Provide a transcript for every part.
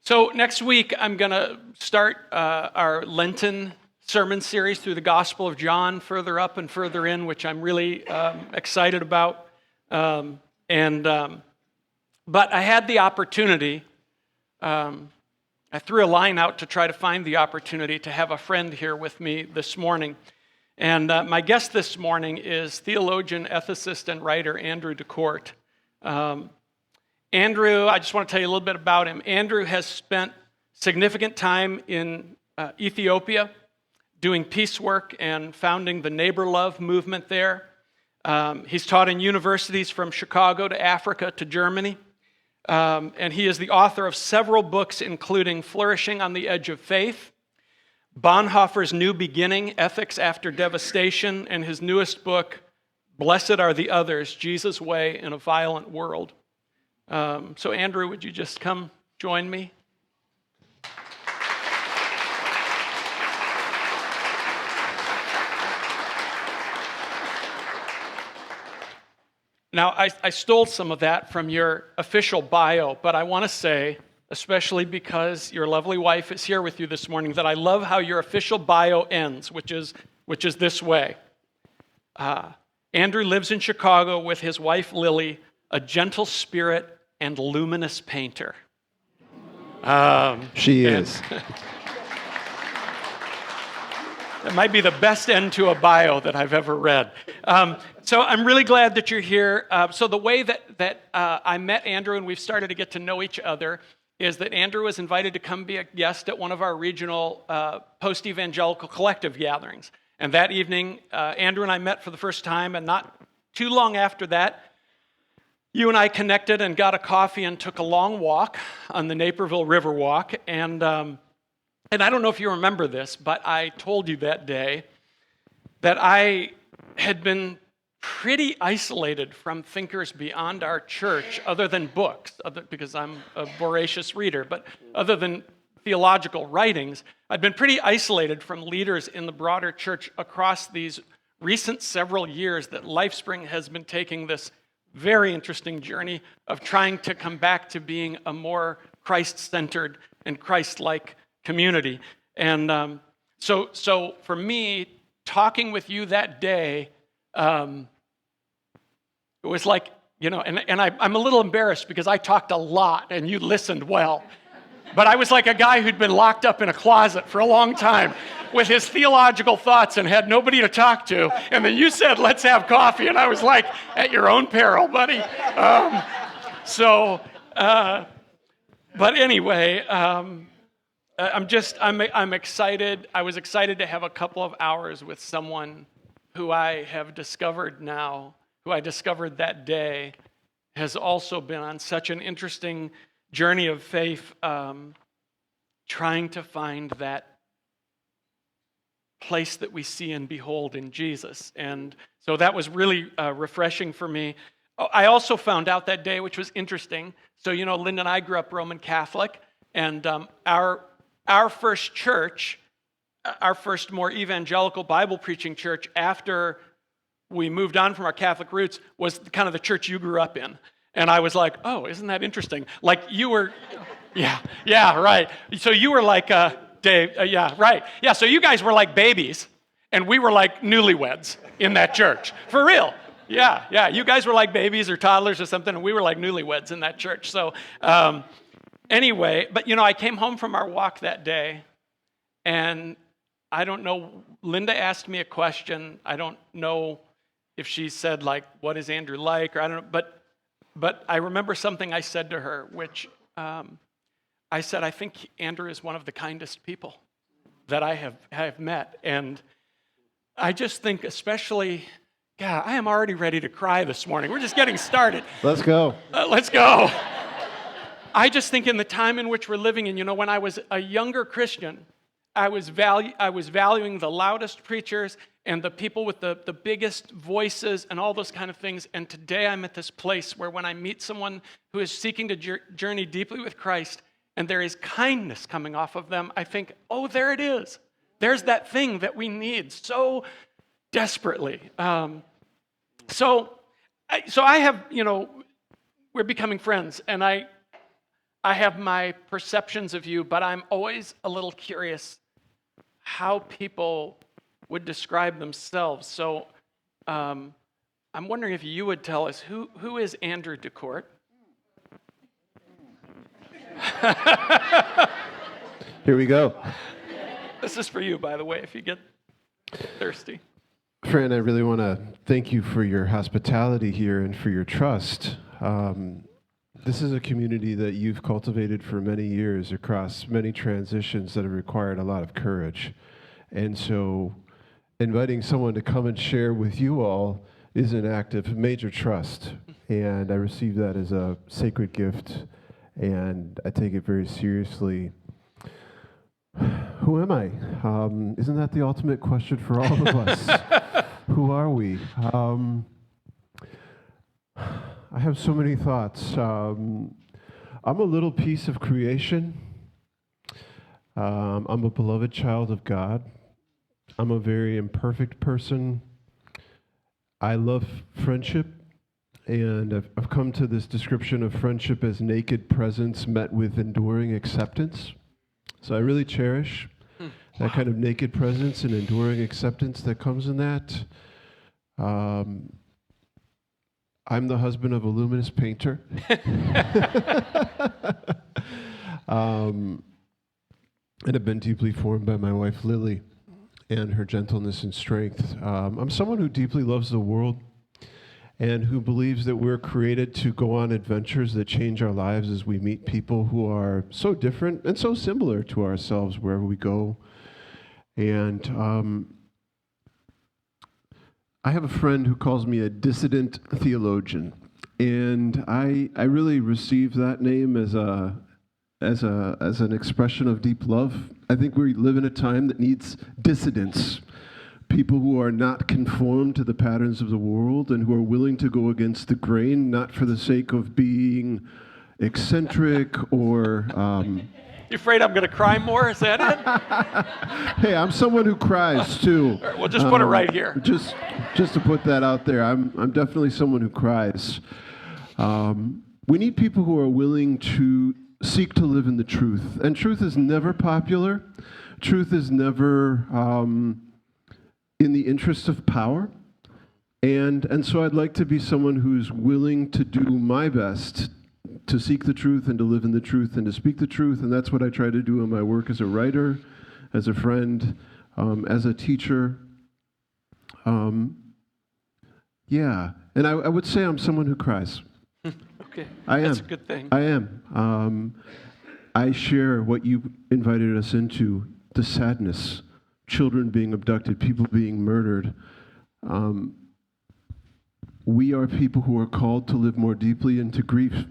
So next week, I'm going to start our Lenten sermon series through the Gospel of John, further up and further in, which I'm really excited about. But I had the opportunity, I threw a line out to try to find the opportunity to have a friend here with me this morning. And my guest this morning is theologian, ethicist, and writer Andrew DeCort. Andrew, I just want to tell you a little bit about him. Andrew has spent significant time in Ethiopia doing peace work and founding the Neighbor Love movement there. He's taught in universities from Chicago to Africa to Germany. And he is the author of several books, including Flourishing on the Edge of Faith, Bonhoeffer's New Beginning, Ethics After Devastation, and his newest book, Blessed Are the Others, Jesus' Way in a Violent World. So Andrew, would you just come join me? Now, I stole some of that from your official bio, but I want to say, especially because your lovely wife is here with you this morning, that I love how your official bio ends, which is this way. Andrew lives in Chicago with his wife, Lily, a gentle spirit and luminous painter. She is. That might be the best end to a bio that I've ever read. So I'm really glad that you're here. So the way that I met Andrew and we've started to get to know each other is that Andrew was invited to come be a guest at one of our regional post-evangelical collective gatherings. And that evening, Andrew and I met for the first time, and not too long after that, you and I connected and got a coffee and took a long walk on the Naperville River Walk. And I don't know if you remember this, but I told you that day that I had been pretty isolated from thinkers beyond our church, other than books, because I'm a voracious reader, but other than theological writings, I'd been pretty isolated from leaders in the broader church across these recent several years that LifeSpring has been taking this very interesting journey of trying to come back to being a more Christ-centered and Christ-like community. And so for me, talking with you that day, it was like, and I'm a little embarrassed because I talked a lot and you listened well. But I was like a guy who'd been locked up in a closet for a long time with his theological thoughts and had nobody to talk to. And then you said, let's have coffee. And I was like, at your own peril, buddy. But anyway, I'm excited. I was excited to have a couple of hours with someone who I have discovered now, who I discovered that day, has also been on such an interesting journey of faith, trying to find that place that we see and behold in Jesus. And so that was really refreshing for me. I also found out that day, which was interesting. So, Linda and I grew up Roman Catholic, and our first church, our first more evangelical Bible preaching church after we moved on from our Catholic roots was kind of the church you grew up in. And I was like, oh, isn't that interesting? Like you were, yeah, right. So you were like, Dave, yeah, right. Yeah, so you guys were like babies, and we were like newlyweds in that church. For real. Yeah. You guys were like babies or toddlers or something, and we were like newlyweds in that church. So anyway, but I came home from our walk that day, and I don't know, Linda asked me a question. I don't know if she said, like, what is Andrew like, or I don't know, but I remember something I said to her, which I said, I think Andrew is one of the kindest people that I have met. And I just think especially, God, I am already ready to cry this morning. We're just getting started. Let's go. Let's go. I just think in the time in which we're living in, when I was a younger Christian, I was valuing the loudest preachers and the people with the biggest voices and all those kind of things. And today I'm at this place where when I meet someone who is seeking to journey deeply with Christ and there is kindness coming off of them, I think, oh, there it is. There's that thing that we need so desperately. So I have, we're becoming friends, and I I have my perceptions of you, but I'm always a little curious how people would describe themselves. So I'm wondering if you would tell us, who is Andrew DeCort? Here we go. This is for you, by the way, if you get thirsty. Fran, I really want to thank you for your hospitality here and for your trust. This is a community that you've cultivated for many years across many transitions that have required a lot of courage. And so inviting someone to come and share with you all is an act of major trust. And I receive that as a sacred gift, and I take it very seriously. Who am I? Isn't that the ultimate question for all of us? Who are we? I have so many thoughts. I'm a little piece of creation. I'm a beloved child of God. I'm a very imperfect person. I love friendship, and I've come to this description of friendship as naked presence met with enduring acceptance. So I really cherish that kind of naked presence and enduring acceptance that comes in that. I'm the husband of a luminous painter. And have been deeply formed by my wife, Lily, and her gentleness and strength. I'm someone who deeply loves the world and who believes that we're created to go on adventures that change our lives as we meet people who are so different and so similar to ourselves wherever we go. And I have a friend who calls me a dissident theologian, and I really receive that name as an expression of deep love. I think we live in a time that needs dissidents. People who are not conformed to the patterns of the world and who are willing to go against the grain, not for the sake of being eccentric or... You afraid I'm going to cry more? Is that it? Hey, I'm someone who cries, too. Right, we'll just put it right here. Just to put that out there, I'm definitely someone who cries. We need people who are willing to seek to live in the truth. And truth is never popular. Truth is never... in the interest of power. And so I'd like to be someone who's willing to do my best to seek the truth and to live in the truth and to speak the truth. And that's what I try to do in my work as a writer, as a friend, as a teacher. Yeah, and I would say I'm someone who cries. Okay, I am. That's a good thing. I am. I share what you invited us into, the sadness, children being abducted, people being murdered. We are people who are called to live more deeply into grief.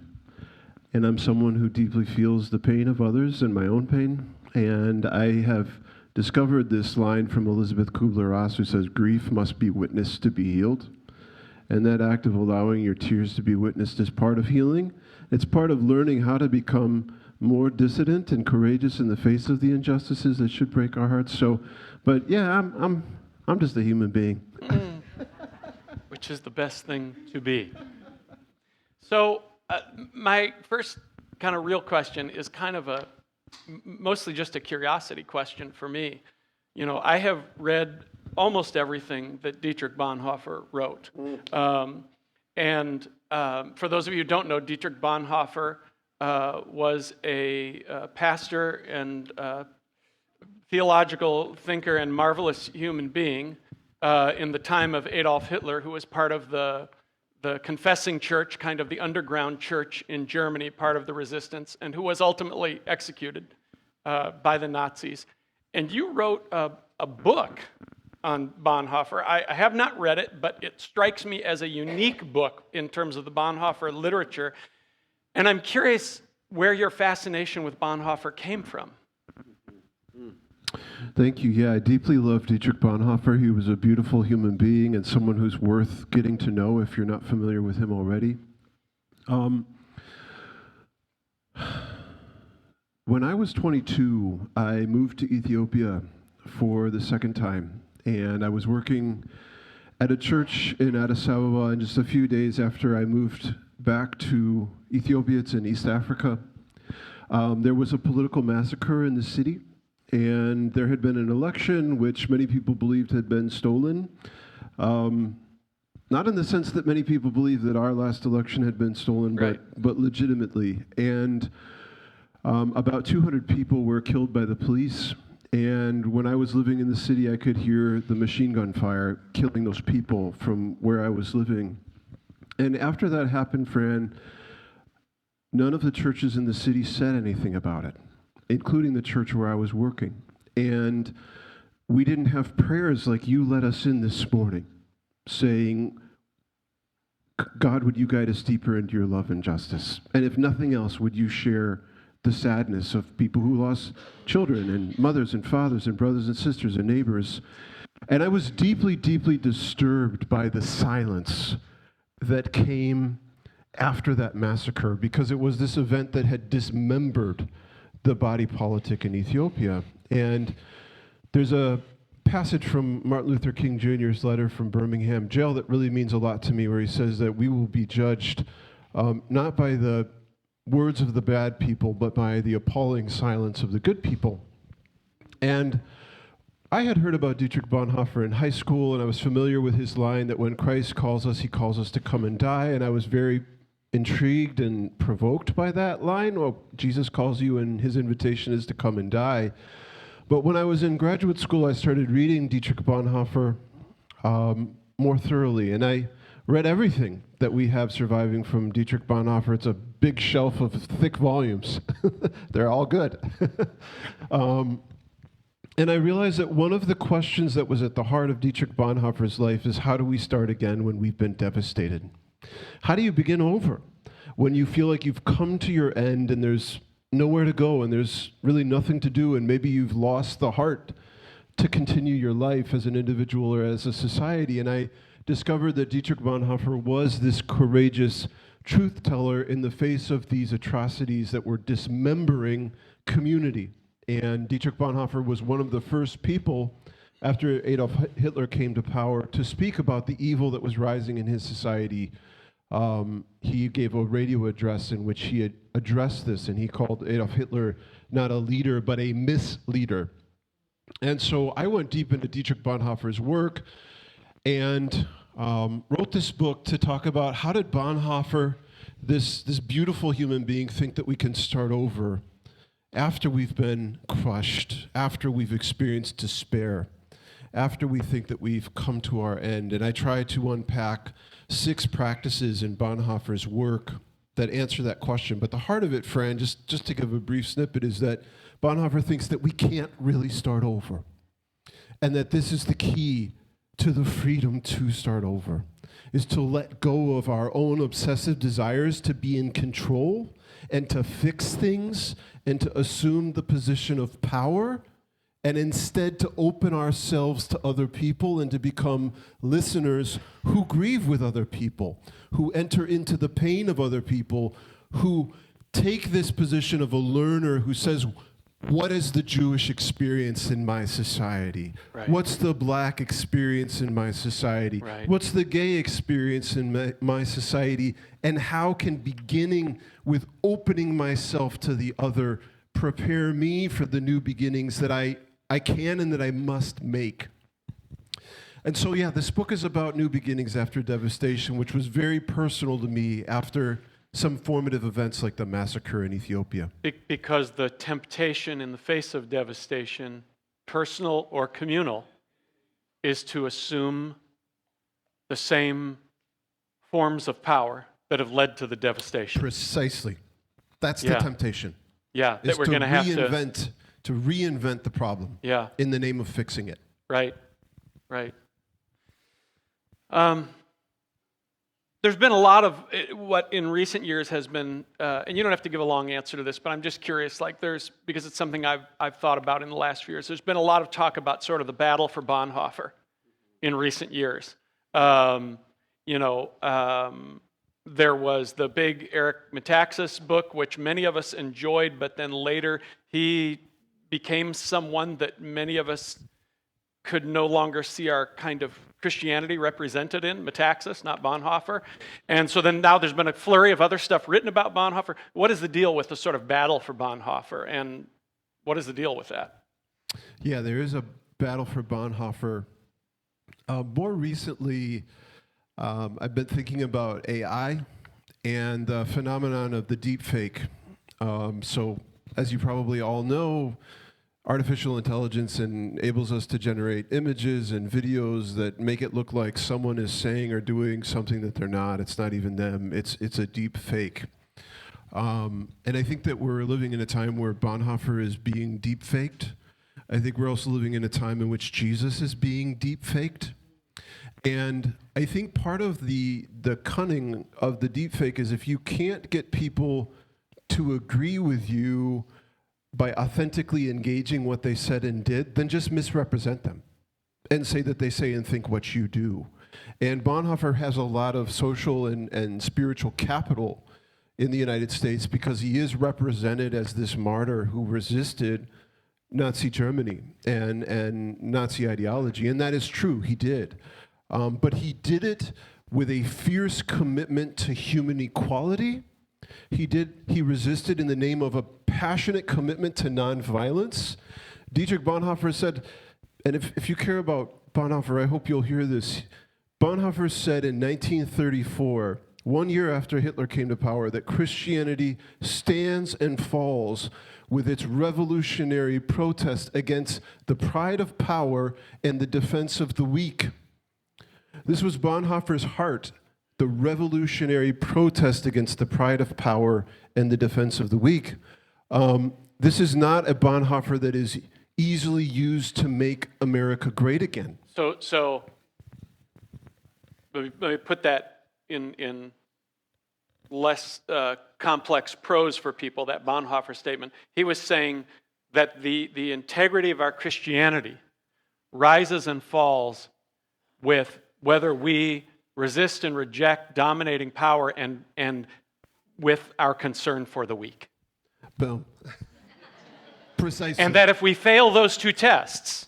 And I'm someone who deeply feels the pain of others and my own pain. And I have discovered this line from Elizabeth Kubler-Ross, who says, grief must be witnessed to be healed. And that act of allowing your tears to be witnessed is part of healing. It's part of learning how to become more dissident and courageous in the face of the injustices that should break our hearts. So, but yeah, I'm just a human being. Which is the best thing to be. So, my first kind of real question is kind of mostly just a curiosity question for me. You know, I have read almost everything that Dietrich Bonhoeffer wrote. And for those of you who don't know, Dietrich Bonhoeffer was a pastor and theological thinker and marvelous human being in the time of Adolf Hitler, who was part of the confessing church, kind of the underground church in Germany, part of the resistance, and who was ultimately executed by the Nazis. And you wrote a book on Bonhoeffer. I have not read it, but it strikes me as a unique book in terms of the Bonhoeffer literature. And I'm curious where your fascination with Bonhoeffer came from. Thank you. Yeah, I deeply love Dietrich Bonhoeffer. He was a beautiful human being and someone who's worth getting to know if you're not familiar with him already. When I was 22, I moved to Ethiopia for the second time, and I was working at a church in Addis Ababa, and just a few days after I moved back to Ethiopia, it's in East Africa, There was a political massacre in the city, and there had been an election which many people believed had been stolen. Not in the sense that many people believe that our last election had been stolen, Right. but legitimately. And about 200 people were killed by the police. And when I was living in the city, I could hear the machine gun fire killing those people from where I was living. And after that happened, Fran, none of the churches in the city said anything about it, including the church where I was working. And we didn't have prayers like you led us in this morning, saying, God, would you guide us deeper into your love and justice? And if nothing else, would you share the sadness of people who lost children and mothers and fathers and brothers and sisters and neighbors? And I was deeply, deeply disturbed by the silence that came after that massacre, because it was this event that had dismembered the body politic in Ethiopia. And there's a passage from Martin Luther King Jr.'s letter from Birmingham jail that really means a lot to me, where he says that we will be judged not by the words of the bad people, but by the appalling silence of the good people. And I had heard about Dietrich Bonhoeffer in high school, and I was familiar with his line that when Christ calls us, he calls us to come and die, and I was very intrigued and provoked by that line. Well, Jesus calls you, and his invitation is to come and die. But when I was in graduate school, I started reading Dietrich Bonhoeffer more thoroughly, and I read everything that we have surviving from Dietrich Bonhoeffer. It's a big shelf of thick volumes. They're all good. And I realized that one of the questions that was at the heart of Dietrich Bonhoeffer's life is, how do we start again when we've been devastated? How do you begin over when you feel like you've come to your end and there's nowhere to go and there's really nothing to do, and maybe you've lost the heart to continue your life as an individual or as a society? And I discovered that Dietrich Bonhoeffer was this courageous truth teller in the face of these atrocities that were dismembering community. And Dietrich Bonhoeffer was one of the first people, after Adolf Hitler came to power, to speak about the evil that was rising in his society. He gave a radio address in which he had addressed this, and he called Adolf Hitler not a leader, but a misleader. And so I went deep into Dietrich Bonhoeffer's work and wrote this book to talk about how did Bonhoeffer, this beautiful human being, think that we can start over after we've been crushed, after we've experienced despair, after we think that we've come to our end. And I try to unpack 6 practices in Bonhoeffer's work that answer that question. But the heart of it, Fran, just to give a brief snippet, is that Bonhoeffer thinks that we can't really start over, and that this is the key to the freedom to start over, is to let go of our own obsessive desires to be in control and to fix things and to assume the position of power, and instead to open ourselves to other people and to become listeners who grieve with other people, who enter into the pain of other people, who take this position of a learner who says, what is the Jewish experience in my society? Right. What's the black experience in my society? Right. What's the gay experience in my society? And how can beginning with opening myself to the other prepare me for the new beginnings that I can and that I must make? And so, yeah, this book is about new beginnings after devastation, which was very personal to me after some formative events like the massacre in Ethiopia. Because the temptation in the face of devastation, personal or communal, is to assume the same forms of power that have led to the devastation. Precisely. That's the Yeah. temptation. Yeah, that we're going to have to reinvent the problem. Yeah. In the name of fixing it. Right. There's been a lot of what in recent years has been, and you don't have to give a long answer to this, but I'm just curious, because it's something I've thought about in the last few years. There's been a lot of talk about sort of the battle for Bonhoeffer in recent years. There was the big Eric Metaxas book, which many of us enjoyed, but then later he became someone that many of us could no longer see our kind of Christianity represented in, Metaxas, not Bonhoeffer. And so then now there's been a flurry of other stuff written about Bonhoeffer. What is the deal with the sort of battle for Bonhoeffer, and what is the deal with that? Yeah, there is a battle for Bonhoeffer. More recently, I've been thinking about AI and the phenomenon of the deep fake. So, as you probably all know, artificial intelligence enables us to generate images and videos that make it look like someone is saying or doing something that they're not. It's not even them. It's a deep fake. And I think that we're living in a time where Bonhoeffer is being deep faked. I think we're also living in a time in which Jesus is being deep faked. And I think part of the cunning of the deep fake is if you can't get people to agree with you by authentically engaging what they said and did, then just misrepresent them and say that they say and think what you do. And Bonhoeffer has a lot of social and spiritual capital in the United States because he is represented as this martyr who resisted Nazi Germany and Nazi ideology. And that is true, he did. But he did it with a fierce commitment to human equality. He resisted in the name of a passionate commitment to nonviolence. Dietrich Bonhoeffer said, and if you care about Bonhoeffer, I hope you'll hear this. Bonhoeffer said in 1934, 1 year after Hitler came to power, that Christianity stands and falls with its revolutionary protest against the pride of power and the defense of the weak. This was Bonhoeffer's heart, the revolutionary protest against the pride of power and the defense of the weak. This is not a Bonhoeffer that is easily used to make America great again. So let me put that in less complex prose for people, that Bonhoeffer statement. He was saying that the integrity of our Christianity rises and falls with whether we resist and reject dominating power and with our concern for the weak. Boom. Precisely. And that if we fail those two tests,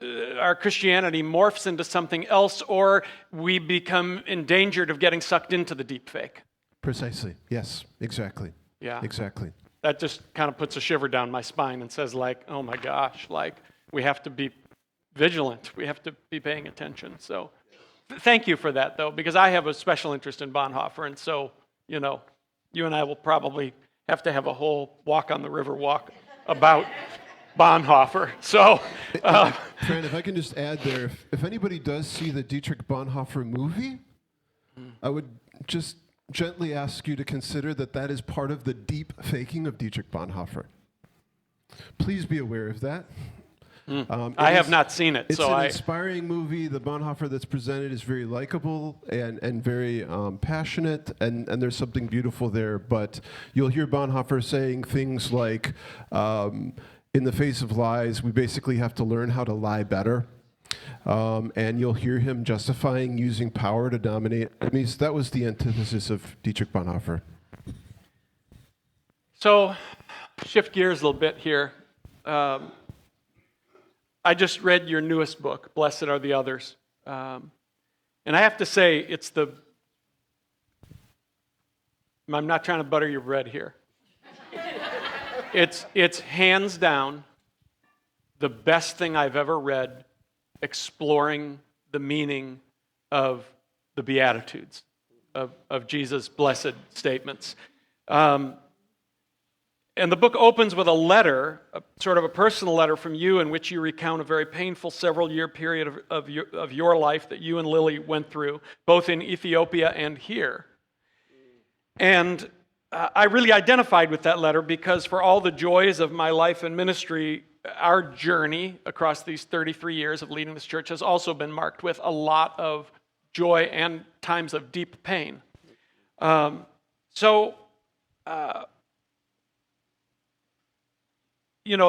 our Christianity morphs into something else, or we become endangered of getting sucked into the deep fake. Precisely. Yes, exactly. Yeah. Exactly. That just kind of puts a shiver down my spine and says, like, oh my gosh, like, we have to be vigilant. We have to be paying attention. So thank you for that, though, because I have a special interest in Bonhoeffer, and so, you and I will probably have to have a whole walk on the river walk about Bonhoeffer. So, Fran, if I can just add there, if anybody does see the Dietrich Bonhoeffer movie, I would just gently ask you to consider that is part of the deep faking of Dietrich Bonhoeffer. Please be aware of that. I have not seen it. It's an inspiring movie. The Bonhoeffer that's presented is very likable and very passionate, and there's something beautiful there. But you'll hear Bonhoeffer saying things like, in the face of lies, we basically have to learn how to lie better. And you'll hear him justifying using power to dominate. I mean, that was the antithesis of Dietrich Bonhoeffer. So, shift gears a little bit here. I just read your newest book, Blessed Are the Others. And I have to say, I'm not trying to butter your bread here. It's hands down the best thing I've ever read exploring the meaning of the Beatitudes, of Jesus' blessed statements. And the book opens with a letter, sort of a personal letter from you, in which you recount a very painful several-year period of your life that you and Lily went through, both in Ethiopia and here. And I really identified with that letter because for all the joys of my life and ministry, our journey across these 33 years of leading this church has also been marked with a lot of joy and times of deep pain.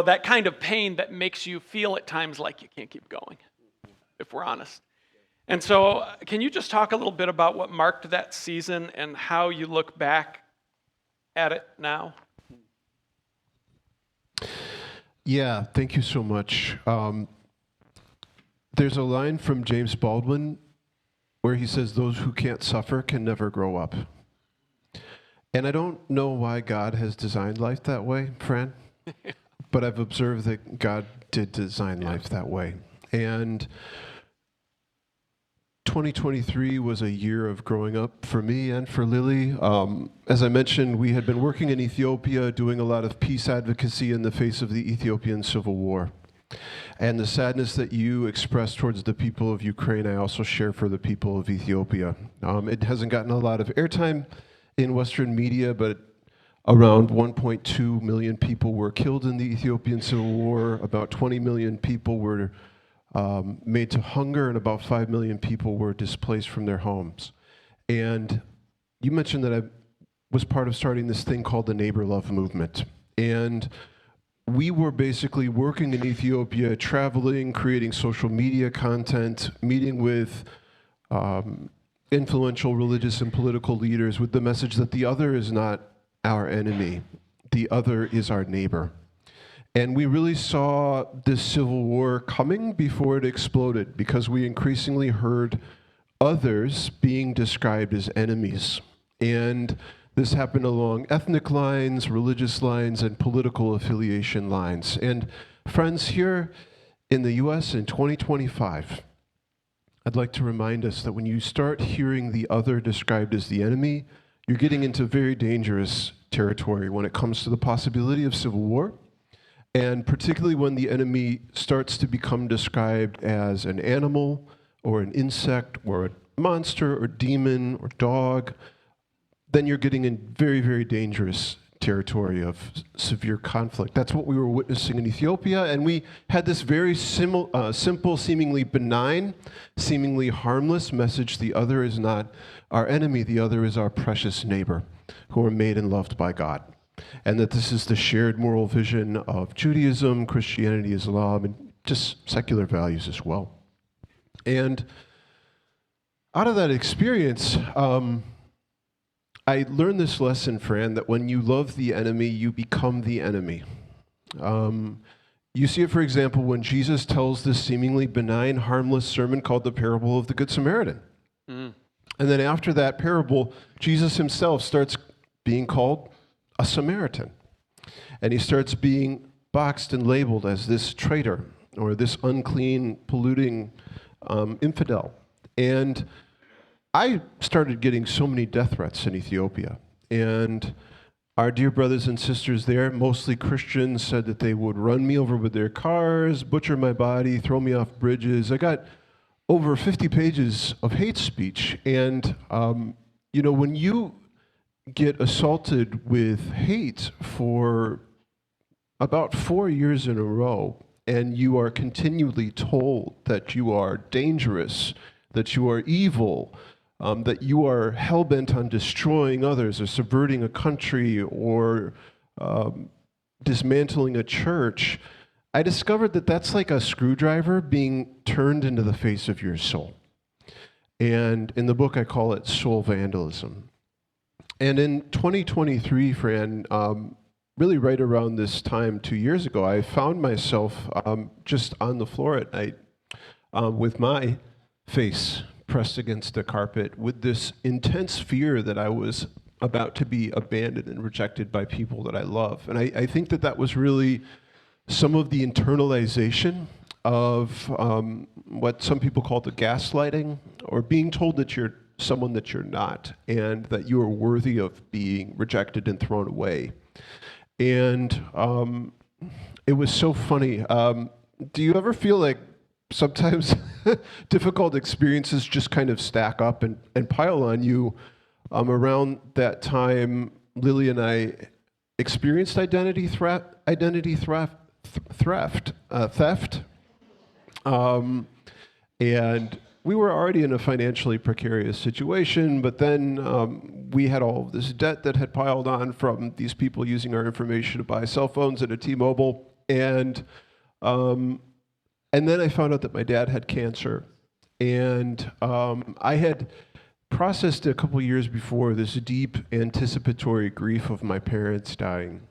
That kind of pain that makes you feel at times like you can't keep going, if we're honest. And so, can you just talk a little bit about what marked that season and how you look back at it now? Yeah, thank you so much. There's a line from James Baldwin where he says, "Those who can't suffer can never grow up." And I don't know why God has designed life that way, Fran, but I've observed that God did design life that way. And 2023 was a year of growing up for me and for Lily. As I mentioned, we had been working in Ethiopia, doing a lot of peace advocacy in the face of the Ethiopian civil war. And the sadness that you express towards the people of Ukraine, I also share for the people of Ethiopia. It hasn't gotten a lot of airtime in Western media, but around 1.2 million people were killed in the Ethiopian civil war. About 20 million people were made to hunger, and about 5 million people were displaced from their homes. And you mentioned that I was part of starting this thing called the Neighbor Love Movement. And we were basically working in Ethiopia, traveling, creating social media content, meeting with influential religious and political leaders with the message that the other is not our enemy, the other is our neighbor. And we really saw this civil war coming before it exploded, because we increasingly heard others being described as enemies. And this happened along ethnic lines, religious lines, and political affiliation lines. And friends, here in the US in 2025, I'd like to remind us that when you start hearing the other described as the enemy, you're getting into very dangerous territory when it comes to the possibility of civil war, and particularly when the enemy starts to become described as an animal or an insect or a monster or demon or dog. Then you're getting in very, very dangerous territory of severe conflict. That's what we were witnessing in Ethiopia, and we had this very simple, seemingly benign, seemingly harmless message: the other is not our enemy, the other is our precious neighbor, who are made and loved by God. And that this is the shared moral vision of Judaism, Christianity, Islam, and just secular values as well. And out of that experience, I learned this lesson, Fran, that when you love the enemy, you become the enemy. You see it, for example, when Jesus tells this seemingly benign, harmless sermon called the parable of the Good Samaritan. And then after that parable, Jesus himself starts being called a Samaritan. And he starts being boxed and labeled as this traitor, or this unclean, polluting infidel. And I started getting so many death threats in Ethiopia, and our dear brothers and sisters there, mostly Christians, said that they would run me over with their cars, butcher my body, throw me off bridges. I got over 50 pages of hate speech, and when you get assaulted with hate for about 4 years in a row, and you are continually told that you are dangerous, that you are evil, that you are hell-bent on destroying others or subverting a country or dismantling a church, I discovered that that's like a screwdriver being turned into the face of your soul. And in the book, I call it soul vandalism. And in 2023, Fran, really right around this time 2 years ago, I found myself just on the floor at night with my face pressed against the carpet with this intense fear that I was about to be abandoned and rejected by people that I love. And I think that that was really some of the internalization of what some people call the gaslighting, or being told that you're someone that you're not, and that you are worthy of being rejected and thrown away. And it was so funny. Do you ever feel like sometimes difficult experiences just kind of stack up and pile on you? Around that time, Lily and I experienced identity theft, and we were already in a financially precarious situation, but then we had all of this debt that had piled on from these people using our information to buy cell phones at a T-Mobile, and then I found out that my dad had cancer, and I had processed a couple years before this deep anticipatory grief of my parents dying.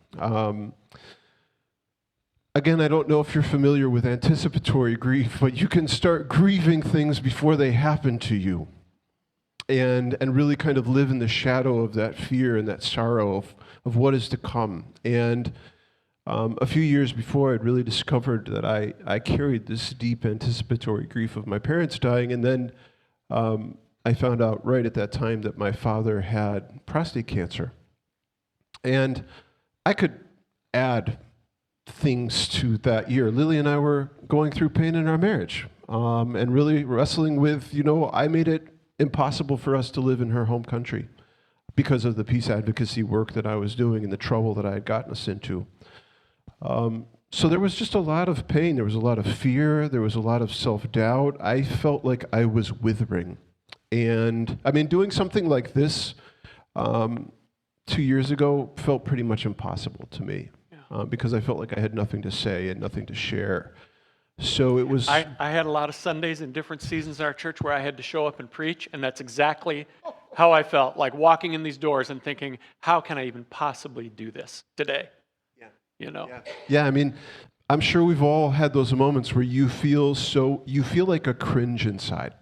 again, I don't know if you're familiar with anticipatory grief, but you can start grieving things before they happen to you, and really kind of live in the shadow of that fear and that sorrow of what is to come. And a few years before, I'd really discovered that I carried this deep anticipatory grief of my parents dying, and then I found out right at that time that my father had prostate cancer. And I could add things to that year. Lily and I were going through pain in our marriage, and really wrestling with, I made it impossible for us to live in her home country because of the peace advocacy work that I was doing and the trouble that I had gotten us into. So there was just a lot of pain. There was a lot of fear. There was a lot of self-doubt. I felt like I was withering. And I mean, doing something like this 2 years ago felt pretty much impossible to me, because I felt like I had nothing to say and nothing to share. So it was... I had a lot of Sundays in different seasons in our church where I had to show up and preach, and that's exactly how I felt, like walking in these doors and thinking, how can I even possibly do this today? Yeah, I mean, I'm sure we've all had those moments where you feel like a cringe inside,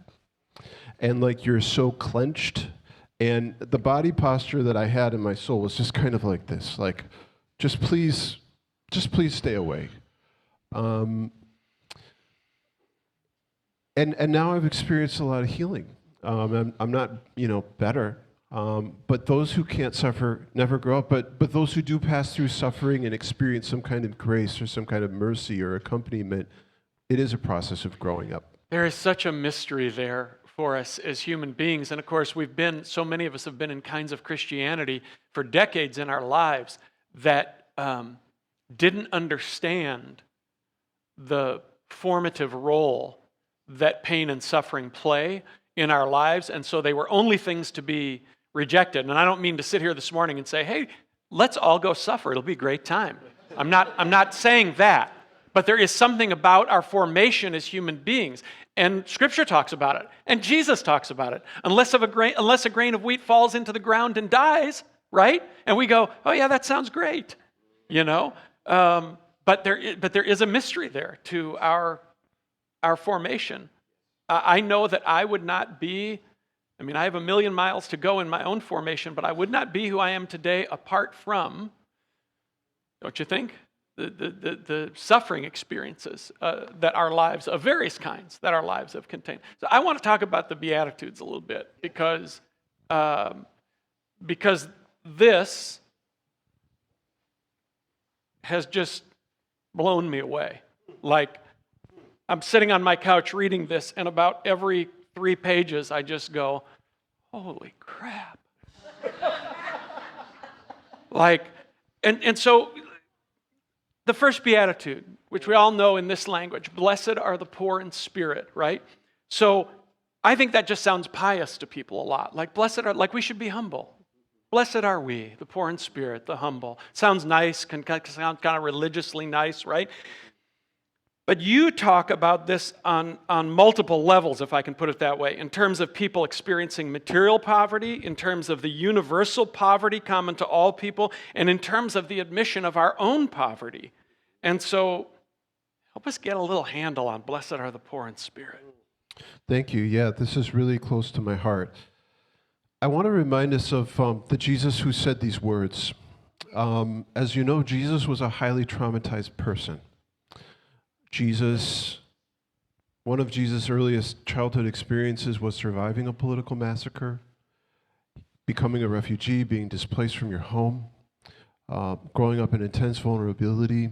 and like you're so clenched, and the body posture that I had in my soul was just kind of like this, like, just please stay away. And now I've experienced a lot of healing. I'm not, better. But those who can't suffer never grow up. But those who do pass through suffering and experience some kind of grace or some kind of mercy or accompaniment, it is a process of growing up. There is such a mystery there for us as human beings. And of course, so many of us have been in kinds of Christianity for decades in our lives that didn't understand the formative role that pain and suffering play in our lives. And so they were only things to be rejected. And I don't mean to sit here this morning and say, hey, let's all go suffer. It'll be a great time. I'm not saying that. But there is something about our formation as human beings. And Scripture talks about it. And Jesus talks about it. Unless a grain of wheat falls into the ground and dies, right? And we go, oh yeah, that sounds great. But there is a mystery there to our formation. I know that I would not be, I have 1,000,000 miles to go in my own formation, but I would not be who I am today apart from, don't you think, the suffering experiences that our lives, of various kinds, that our lives have contained. So I want to talk about the Beatitudes a little bit because this has just blown me away. Like, I'm sitting on my couch reading this, and about every 3 pages, I just go, holy crap. And so the first beatitude, which we all know in this language, blessed are the poor in spirit, right? So I think that just sounds pious to people a lot. Like, we should be humble. Blessed are we, the poor in spirit, the humble. Sounds nice, can sound kind of religiously nice, right? But you talk about this on multiple levels, if I can put it that way, in terms of people experiencing material poverty, in terms of the universal poverty common to all people, and in terms of the admission of our own poverty. And so help us get a little handle on blessed are the poor in spirit. Thank you. Yeah, this is really close to my heart. I want to remind us of the Jesus who said these words. As you know, Jesus was a highly traumatized person. One of Jesus' earliest childhood experiences was surviving a political massacre, becoming a refugee, being displaced from your home, growing up in intense vulnerability,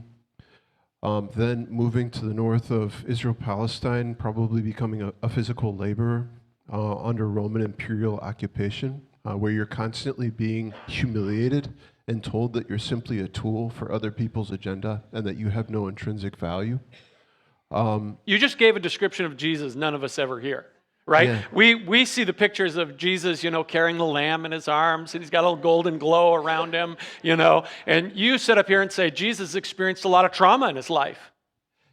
then moving to the north of Israel-Palestine, probably becoming a physical laborer under Roman imperial occupation, where you're constantly being humiliated and told that you're simply a tool for other people's agenda and that you have no intrinsic value. You just gave a description of Jesus none of us ever hear, right? Yeah. We see the pictures of Jesus, carrying the lamb in his arms, and he's got a little golden glow around him, and you sit up here and say Jesus experienced a lot of trauma in his life.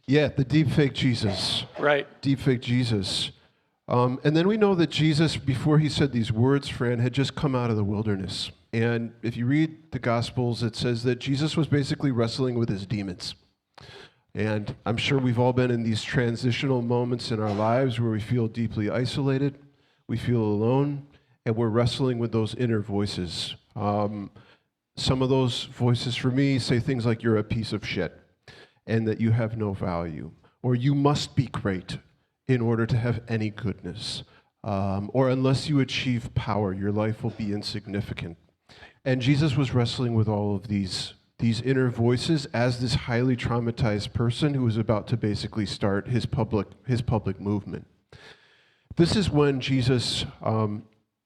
Yeah, the deep fake Jesus. Right. Deep fake Jesus. And then we know that Jesus, before he said these words, Fran, had just come out of the wilderness. And if you read the Gospels, it says that Jesus was basically wrestling with his demons. And I'm sure we've all been in these transitional moments in our lives where we feel deeply isolated, we feel alone, and we're wrestling with those inner voices. Some of those voices for me say things like, you're a piece of shit, and that you have no value, or you must be great in order to have any goodness, or unless you achieve power, your life will be insignificant. And Jesus was wrestling with all of these inner voices as this highly traumatized person who was about to basically start his public movement. This is when Jesus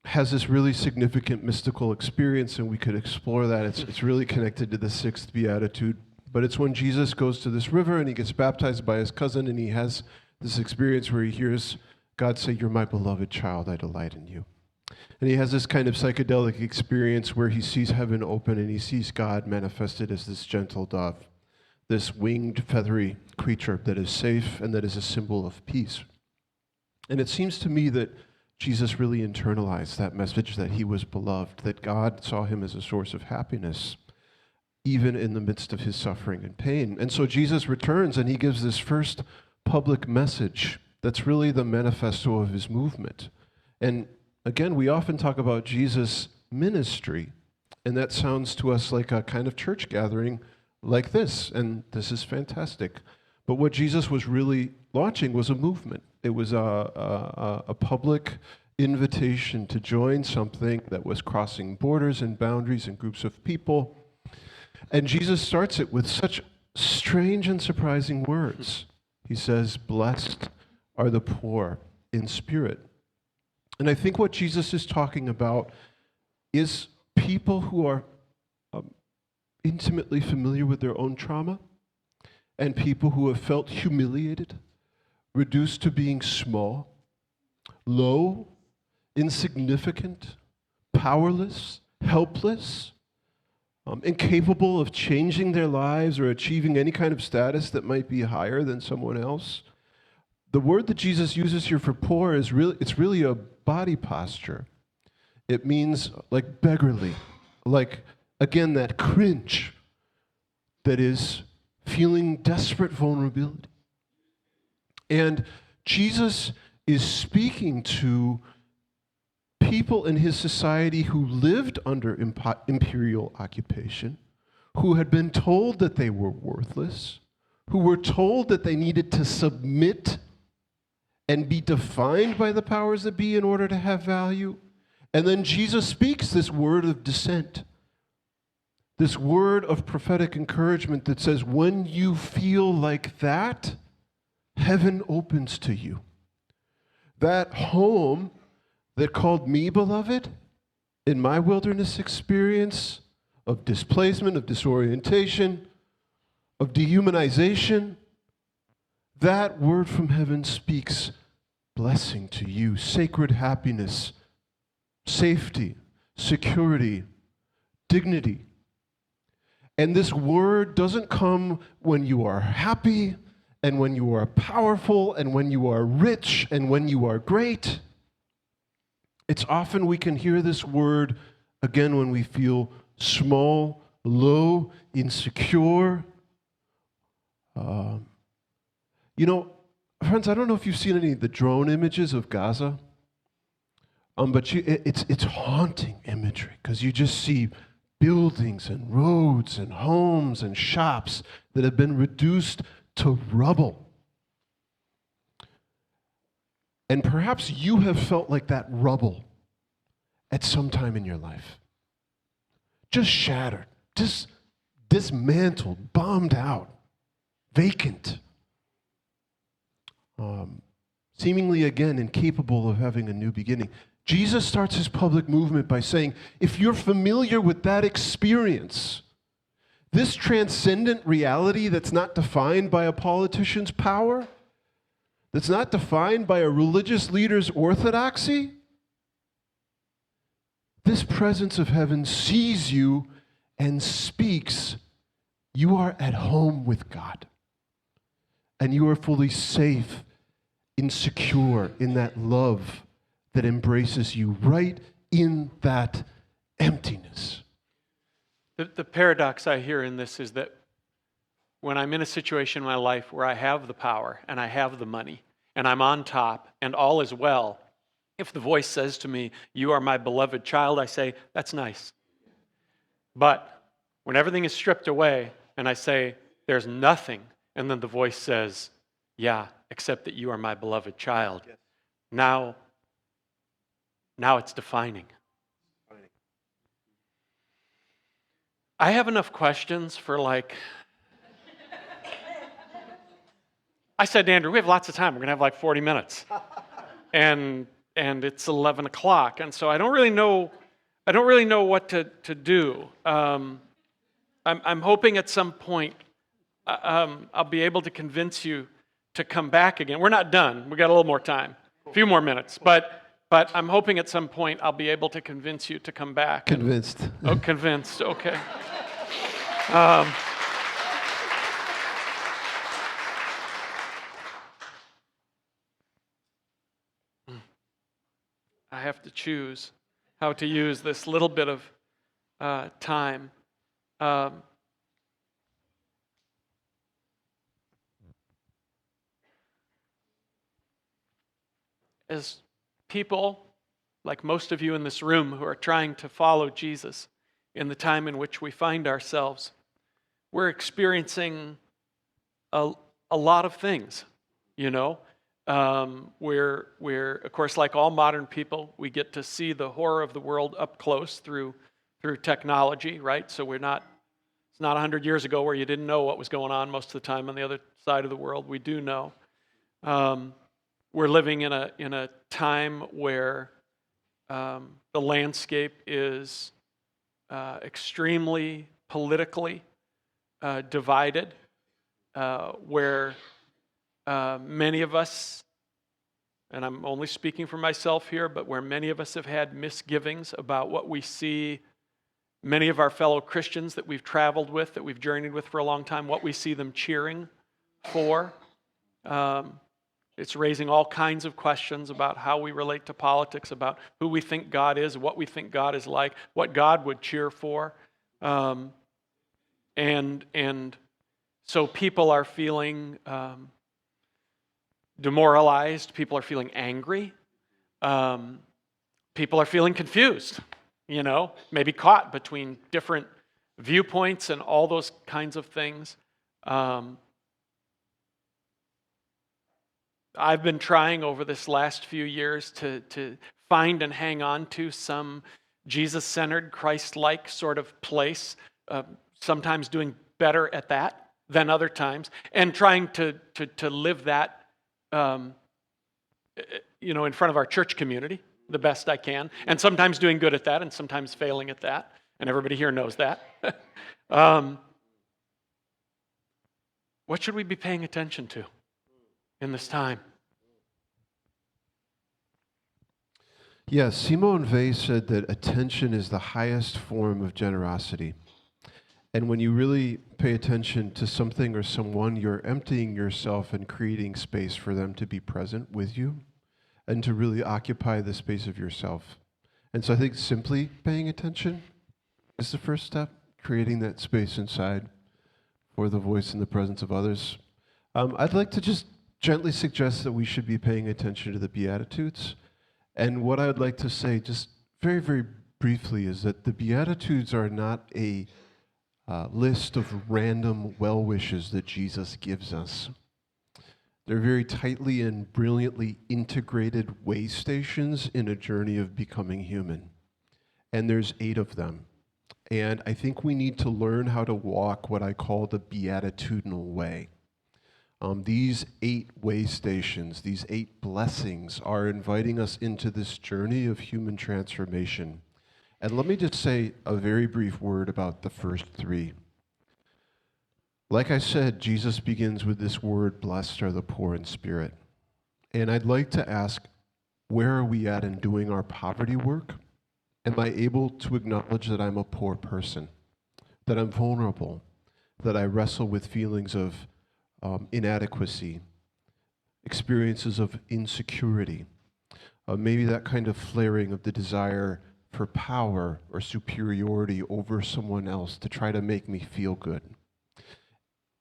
has this really significant mystical experience, and we could explore that. It's really connected to the sixth beatitude. But it's when Jesus goes to this river and he gets baptized by his cousin, and he has this experience where he hears God say, "You're my beloved child, I delight in you." And he has this kind of psychedelic experience where he sees heaven open and he sees God manifested as this gentle dove, this winged, feathery creature that is safe and that is a symbol of peace. And it seems to me that Jesus really internalized that message that he was beloved, that God saw him as a source of happiness, even in the midst of his suffering and pain. And so Jesus returns and he gives this first public message that's really the manifesto of his movement. And again, we often talk about Jesus' ministry, and that sounds to us like a kind of church gathering like this, and this is fantastic. But what Jesus was really launching was a movement. It was a public invitation to join something that was crossing borders and boundaries and groups of people. And Jesus starts it with such strange and surprising words. He says, "Blessed are the poor in spirit." And I think what Jesus is talking about is people who are intimately familiar with their own trauma, and people who have felt humiliated, reduced to being small, low, insignificant, powerless, helpless, incapable of changing their lives or achieving any kind of status that might be higher than someone else. The word that Jesus uses here for poor is really a body posture. It means like beggarly, like, again, that cringe that is feeling desperate vulnerability. And Jesus is speaking to people in his society who lived under imperial occupation, who had been told that they were worthless, who were told that they needed to submit and be defined by the powers that be in order to have value. And then Jesus speaks this word of dissent, this word of prophetic encouragement that says, when you feel like that, heaven opens to you. That home that called me beloved in my wilderness experience of displacement, of disorientation, of dehumanization, that word from heaven speaks blessing to you, sacred happiness, safety, security, dignity. And this word doesn't come when you are happy and when you are powerful and when you are rich and when you are great. It's often we can hear this word again when we feel small, low, insecure. Friends, I don't know if you've seen any of the drone images of Gaza, but it's haunting imagery because you just see buildings and roads and homes and shops that have been reduced to rubble. And perhaps you have felt like that rubble at some time in your life. Just shattered, just dismantled, bombed out, vacant. Seemingly, again, incapable of having a new beginning. Jesus starts his public movement by saying, if you're familiar with that experience, this transcendent reality that's not defined by a politician's power, that's not defined by a religious leader's orthodoxy, this presence of heaven sees you and speaks, you are at home with God. And you are fully safe, insecure in that love that embraces you right in that emptiness. The paradox I hear in this is that when I'm in a situation in my life where I have the power and I have the money and I'm on top and all is well, if the voice says to me, "You are my beloved child," I say, "That's nice." But when everything is stripped away and I say, "There's nothing," and then the voice says, "Yeah, except that you are my beloved child," now it's defining. I have enough questions for I said to Andrew, we have lots of time. We're going to have 40 minutes. And it's 11 o'clock. And so I don't really know what to do. I'm hoping at some point I'll be able to convince you to come back again. We're not done. We got a little more time, a few more minutes. But I'm hoping at some point I'll be able to convince you to come back. Convinced. Convinced. Okay. I have to choose how to use this little bit of time. As people, like most of you in this room, who are trying to follow Jesus in the time in which we find ourselves, we're experiencing a lot of things, you know. We're of course, like all modern people, we get to see the horror of the world up close through technology, right? So it's not 100 years ago where you didn't know what was going on most of the time on the other side of the world. We do know. We're living in a time where the landscape is extremely politically divided, where many of us, and I'm only speaking for myself here, but where many of us have had misgivings about what we see many of our fellow Christians that we've traveled with, that we've journeyed with for a long time, what we see them cheering for. It's raising all kinds of questions about how we relate to politics, about who we think God is, what we think God is like, what God would cheer for. And so people are feeling demoralized. People are feeling angry. People are feeling confused, you know, maybe caught between different viewpoints and all those kinds of things. I've been trying over this last few years to find and hang on to some Jesus-centered, Christ-like sort of place, sometimes doing better at that than other times, and trying to live that, you know, in front of our church community the best I can, and sometimes doing good at that, and sometimes failing at that, and everybody here knows that. What should we be paying attention to in this time? Yes, Simone Weil said that attention is the highest form of generosity. And when you really pay attention to something or someone, you're emptying yourself and creating space for them to be present with you and to really occupy the space of yourself. And so I think simply paying attention is the first step, creating that space inside for the voice and the presence of others. I'd like to just gently suggest that we should be paying attention to the Beatitudes. And what I would like to say, just very, very briefly, is that the Beatitudes are not a list of random well wishes that Jesus gives us. They're very tightly and brilliantly integrated way stations in a journey of becoming human. And there's 8 of them. And I think we need to learn how to walk what I call the beatitudinal way. These 8 way stations, these 8 blessings are inviting us into this journey of human transformation. And let me just say a very brief word about the first 3. Like I said, Jesus begins with this word, "Blessed are the poor in spirit." And I'd like to ask, where are we at in doing our poverty work? Am I able to acknowledge that I'm a poor person, that I'm vulnerable, that I wrestle with feelings of inadequacy, experiences of insecurity, maybe that kind of flaring of the desire for power or superiority over someone else to try to make me feel good?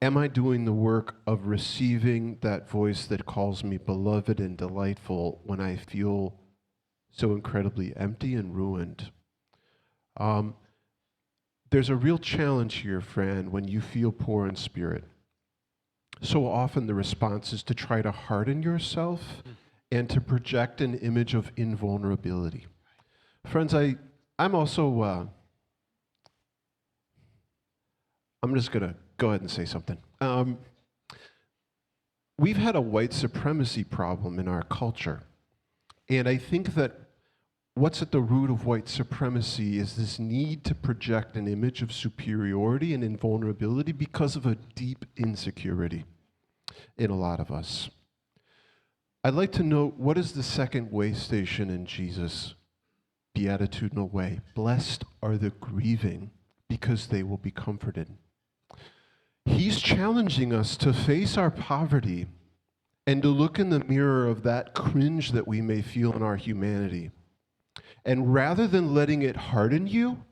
Am I doing the work of receiving that voice that calls me beloved and delightful when I feel so incredibly empty and ruined? There's a real challenge here, Fran, when you feel poor in spirit. So often the response is to try to harden yourself and to project an image of invulnerability. Friends, I'm also, I'm just going to go ahead and say something. We've had a white supremacy problem in our culture. And I think that what's at the root of white supremacy is this need to project an image of superiority and invulnerability because of a deep insecurity in a lot of us. I'd like to note, what is the second way station in Jesus' beatitudinal way? Blessed are the grieving, because they will be comforted. He's challenging us to face our poverty and to look in the mirror of that cringe that we may feel in our humanity. And rather than letting it harden you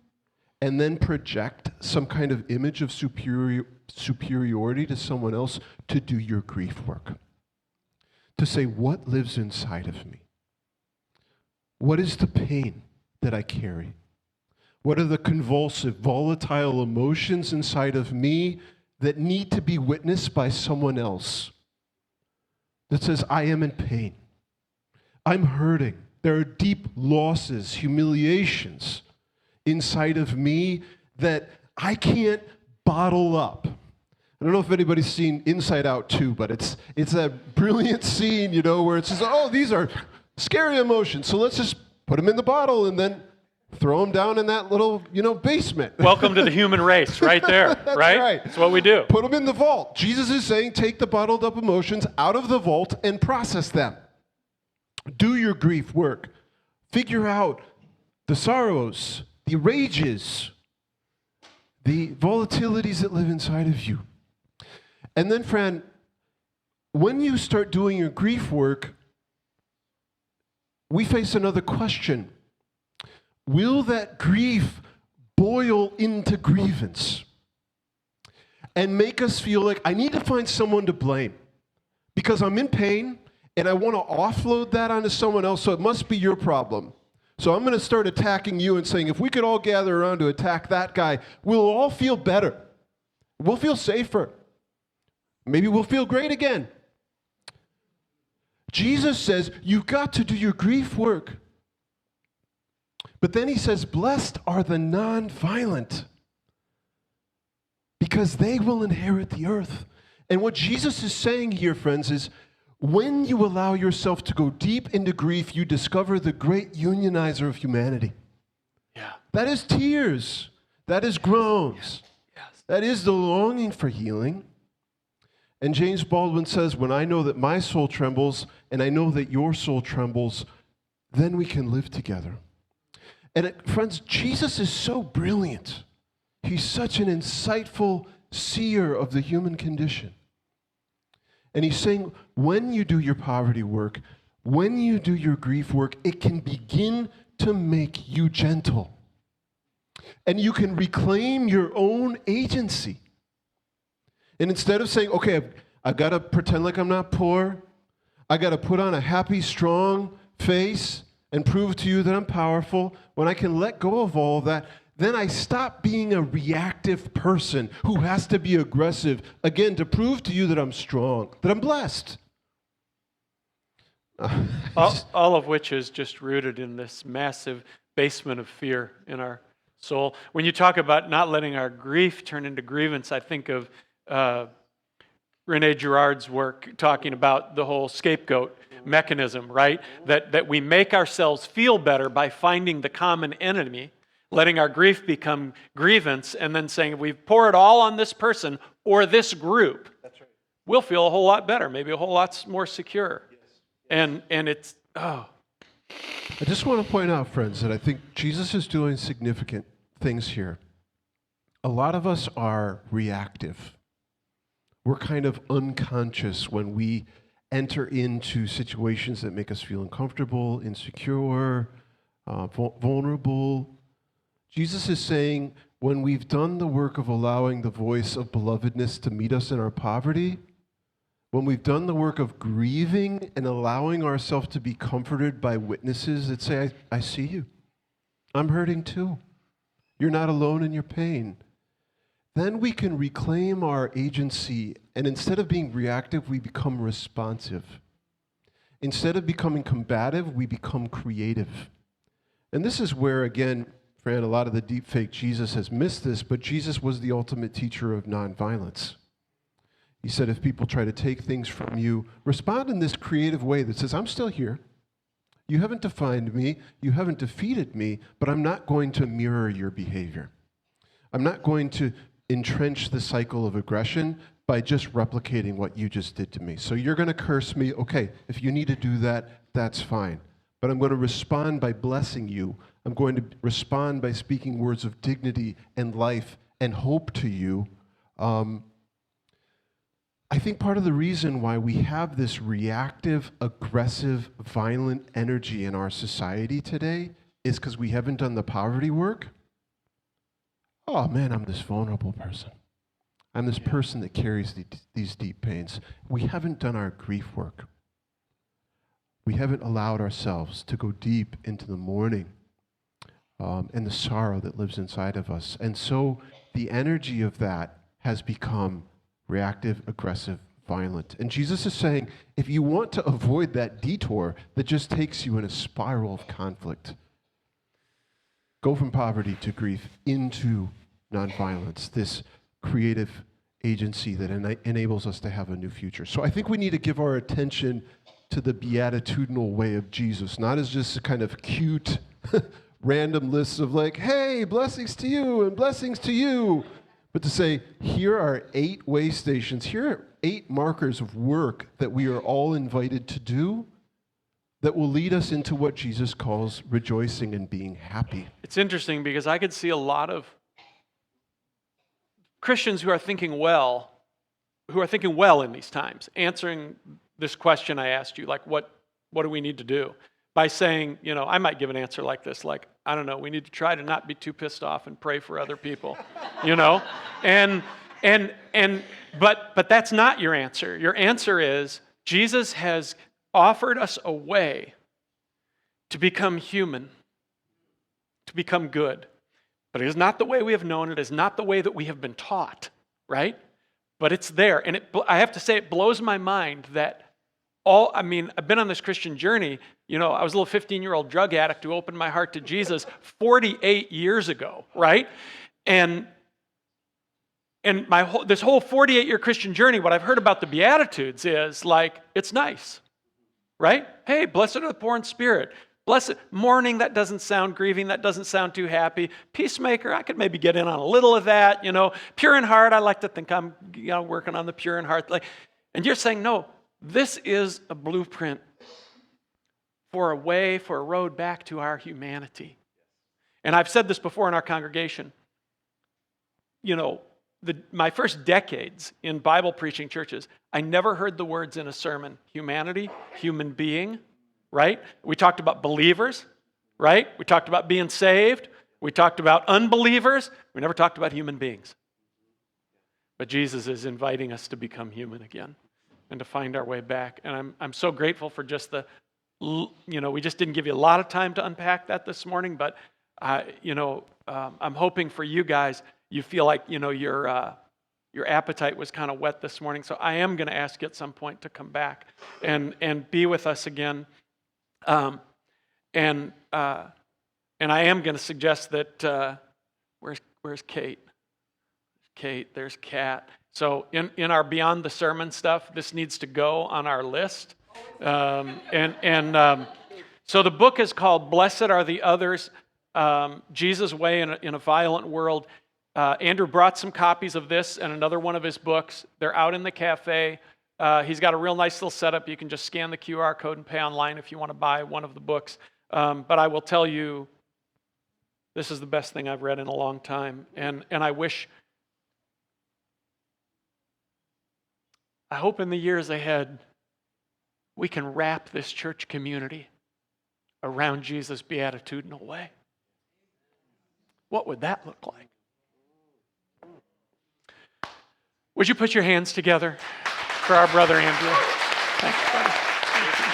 and then project some kind of image of superiority to someone else, to do your grief work. To say, what lives inside of me? What is the pain that I carry? What are the convulsive, volatile emotions inside of me that need to be witnessed by someone else? That says, I am in pain. I'm hurting. There are deep losses, humiliations inside of me that I can't bottle up. I don't know if anybody's seen Inside Out 2, but it's that brilliant scene, where it says, oh, these are scary emotions, so let's just put them in the bottle and then throw them down in that little, basement. Welcome to the human race, right there, right? That's what we do. Put them in the vault. Jesus is saying, take the bottled up emotions out of the vault and process them. Do your grief work. Figure out the sorrows, the rages, the volatilities that live inside of you. And then, Fran, when you start doing your grief work, we face another question. Will that grief boil into grievance and make us feel like I need to find someone to blame because I'm in pain and I want to offload that onto someone else, so it must be your problem. So I'm going to start attacking you and saying, if we could all gather around to attack that guy, we'll all feel better. We'll feel safer. Maybe we'll feel great again. Jesus says, you've got to do your grief work. But then he says, blessed are the non-violent, because they will inherit the earth. And what Jesus is saying here, friends, is when you allow yourself to go deep into grief, you discover the great unionizer of humanity. Yeah. That is tears. That is groans. Yes. That is the longing for healing. And James Baldwin says, when I know that my soul trembles and I know that your soul trembles, then we can live together. And friends, Jesus is so brilliant. He's such an insightful seer of the human condition. And he's saying, when you do your poverty work, when you do your grief work, it can begin to make you gentle. And you can reclaim your own agency. And instead of saying, okay, I've got to pretend like I'm not poor, I got to put on a happy, strong face and prove to you that I'm powerful, when I can let go of all of that, then I stop being a reactive person who has to be aggressive, again, to prove to you that I'm strong, that I'm blessed. All of which is just rooted in this massive basement of fear in our soul. When you talk about not letting our grief turn into grievance, I think of Rene Girard's work talking about the whole scapegoat mechanism, right? That we make ourselves feel better by finding the common enemy, letting our grief become grievance, and then saying, if we pour it all on this person or this group, that's right, we'll feel a whole lot better, maybe a whole lot more secure. Yes. And it's, I just want to point out, friends, that I think Jesus is doing significant things here. A lot of us are reactive. We're kind of unconscious when we enter into situations that make us feel uncomfortable, insecure, vulnerable. Jesus is saying, when we've done the work of allowing the voice of belovedness to meet us in our poverty, when we've done the work of grieving and allowing ourselves to be comforted by witnesses that say, I see you. I'm hurting too. You're not alone in your pain. Then we can reclaim our agency, and instead of being reactive, we become responsive. Instead of becoming combative, we become creative. And this is where, again, Fran, a lot of the deepfake Jesus has missed this, but Jesus was the ultimate teacher of nonviolence. He said, if people try to take things from you, respond in this creative way that says, I'm still here. You haven't defined me. You haven't defeated me, but I'm not going to mirror your behavior. I'm not going to entrench the cycle of aggression by just replicating what you just did to me. So you're going to curse me. Okay, if you need to do that, that's fine. But I'm going to respond by blessing you. I'm going to respond by speaking words of dignity and life and hope to you. I think part of the reason why we have this reactive, aggressive, violent energy in our society today is because we haven't done the poverty work. Oh man, I'm this vulnerable person. I'm this person that carries these deep pains. We haven't done our grief work. We haven't allowed ourselves to go deep into the mourning and the sorrow that lives inside of us. And so the energy of that has become reactive, aggressive, violent. And Jesus is saying, if you want to avoid that detour that just takes you in a spiral of conflict, go from poverty to grief into nonviolence, this creative agency that enables us to have a new future. So I think we need to give our attention to the beatitudinal way of Jesus, not as just a kind of cute, random lists of like, hey, blessings to you and blessings to you, but to say, here are 8 way stations, here are 8 markers of work that we are all invited to do that will lead us into what Jesus calls rejoicing and being happy. It's interesting because I could see a lot of Christians who are thinking well in these times, answering this question I asked you, like what do we need to do? By saying, I might give an answer like this, like, I don't know, we need to try to not be too pissed off and pray for other people, but that's not your answer. Your answer is Jesus has offered us a way to become human, to become good. But it is not the way we have known it. It is not the way that we have been taught, right? But it's there. And I have to say, it blows my mind that I've been on this Christian journey. I was a little 15-year-old drug addict who opened my heart to Jesus 48 years ago, right? And this whole 48-year Christian journey, what I've heard about the Beatitudes is like, it's nice, right? Hey, blessed are the poor in spirit. Blessed, mourning, that doesn't sound grieving, that doesn't sound too happy. Peacemaker, I could maybe get in on a little of that, Pure in heart, I like to think I'm working on the pure in heart. And you're saying, no, this is a blueprint for a road back to our humanity. And I've said this before in our congregation. My first decades in Bible preaching churches, I never heard the words in a sermon, humanity, human being, right? We talked about believers, right? We talked about being saved. We talked about unbelievers. We never talked about human beings. But Jesus is inviting us to become human again and to find our way back. And I'm so grateful for just we just didn't give you a lot of time to unpack that this morning, but I'm hoping for you guys, you feel like, your appetite was kind of whet this morning. So I am going to ask you at some point to come back and be with us again. And I am going to suggest that, where's Kate? Kate, there's Kat. So in our Beyond the Sermon stuff, this needs to go on our list. So the book is called Blessed Are the Others, Jesus' Way in a Violent World. Andrew brought some copies of this and another one of his books. They're out in the cafe. He's got a real nice little setup. You can just scan the QR code and pay online if you want to buy one of the books. But I will tell you, this is the best thing I've read in a long time. And I hope in the years ahead, we can wrap this church community around Jesus' beatitudinal way. What would that look like? Would you put your hands together for our brother Andrew? Thanks, buddy. Thank you.